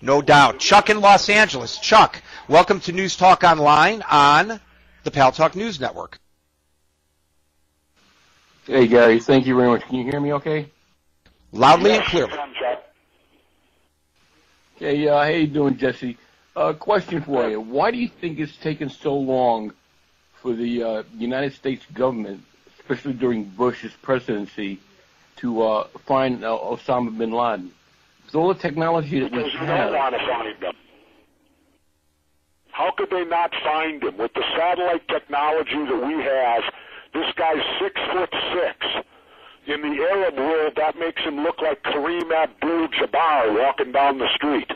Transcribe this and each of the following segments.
No doubt. Chuck in Los Angeles. Chuck, welcome to News Talk Online on the Pal Talk News Network. Hey, Gary. Thank you very much. Can you hear me okay? Loudly and clearly. Hey, how you doing, Jesse? Question for you. Why do you think it's taken so long for the United States government, especially during Bush's presidency, to find Osama bin Laden? With all the technology that we have. Because you don't want to find him. How could they not find him? With the satellite technology that we have, this guy's 6'6". In the Arab world, that makes him look like Kareem Abdul-Jabbar walking down the street.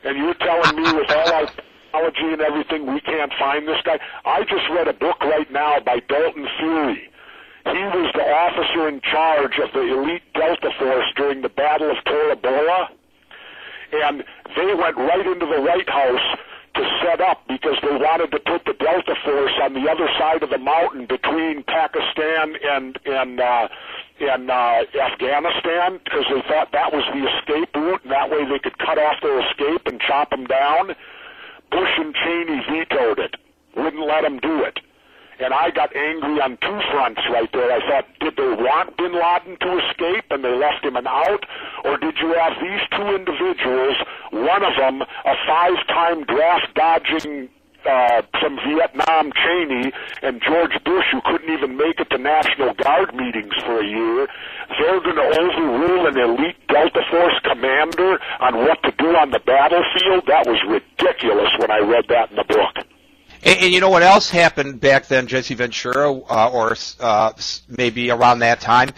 And you're telling me with all our technology and everything, we can't find this guy? I just read a book right now by Dalton Fury. He was the officer in charge of the elite Delta Force during the Battle of Tora Bora. And they went right into the White House to set up because they wanted to put the Delta Force on the other side of the mountain between Pakistan and Afghanistan, because they thought that was the escape route, and that way they could cut off their escape and chop them down. Bush and Cheney vetoed it, wouldn't let them do it. And I got angry on two fronts right there. I thought, did they want bin Laden to escape and they left him an out? Or did you have these two individuals, one of them a 5-time draft-dodging from Vietnam, Cheney, and George Bush, who couldn't even make it to National Guard meetings for a year? They're going to overrule an elite Delta Force commander on what to do on the battlefield? That was ridiculous when I read that in the book. And you know what else happened back then, Jesse Ventura, or maybe around that time,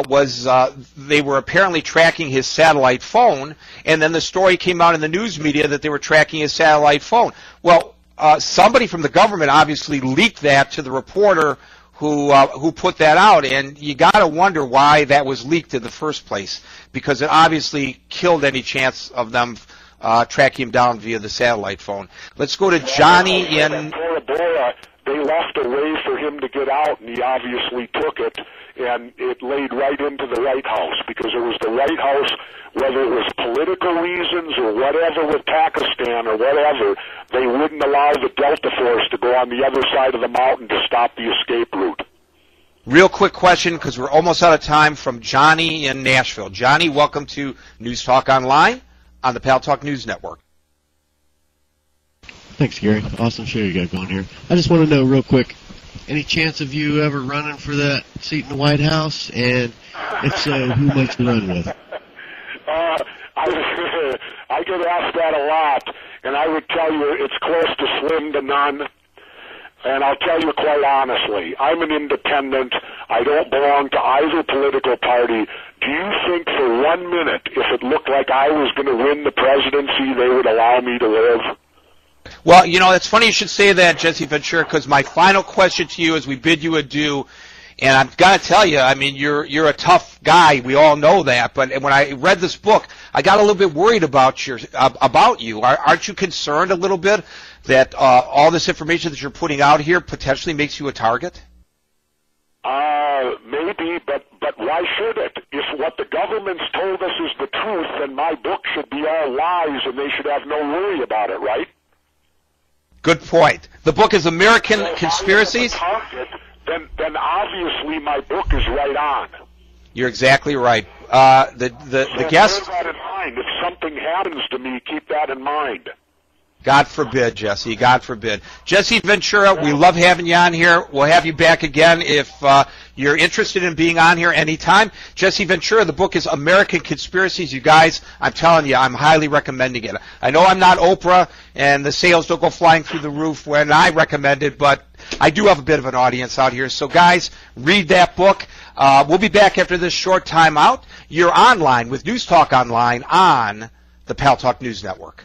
was they were apparently tracking his satellite phone, and then the story came out in the news media that they were tracking his satellite phone. Well, somebody from the government obviously leaked that to the reporter who put that out, and you got to wonder why that was leaked in the first place, because it obviously killed any chance of them tracking him down via the satellite phone. Let's go to Johnny in Bora Bora. They left a way for him to get out, and he obviously took it, and it laid right into the White House, because it was the White House, whether it was political reasons or whatever with Pakistan or whatever, they wouldn't allow the Delta Force to go on the other side of the mountain to stop the escape route. Real quick question, because we're almost out of time, from Johnny in Nashville. Johnny, welcome to News Talk Online on the Pal Talk News Network. Thanks, Gary. Awesome show you got going here. I just want to know real quick, any chance of you ever running for that seat in the White House? And if so, who might you run with? I get asked that a lot, and I would tell you it's close to slim to none. And I'll tell you quite honestly, I'm an independent. I don't belong to either political party. Do you think for 1 minute, if it looked like I was going to win the presidency, they would allow me to live? Well, you know, it's funny you should say that, Jesse Ventura, because my final question to you as we bid you adieu, and I've got to tell you, I mean, you're a tough guy. We all know that. But when I read this book, I got a little bit worried about you. Aren't you concerned a little bit that all this information that you're putting out here potentially makes you a target? Maybe, but why should it? If what the government's told us is the truth, then my book should be all lies, and they should have no worry about it, right? Good point. The book is American Conspiracies. Then obviously my book is right on. You're exactly right. The guest. Bear that in mind. If something happens to me, keep that in mind. God forbid, Jesse. God forbid. Jesse Ventura, we love having you on here. We'll have you back again if you're interested in being on here anytime. Jesse Ventura, the book is American Conspiracies. You guys, I'm telling you, I'm highly recommending it. I know I'm not Oprah, and the sales don't go flying through the roof when I recommend it, but I do have a bit of an audience out here. So, guys, read that book. We'll be back after this short time out. You're online with News Talk Online on the Pal Talk News Network.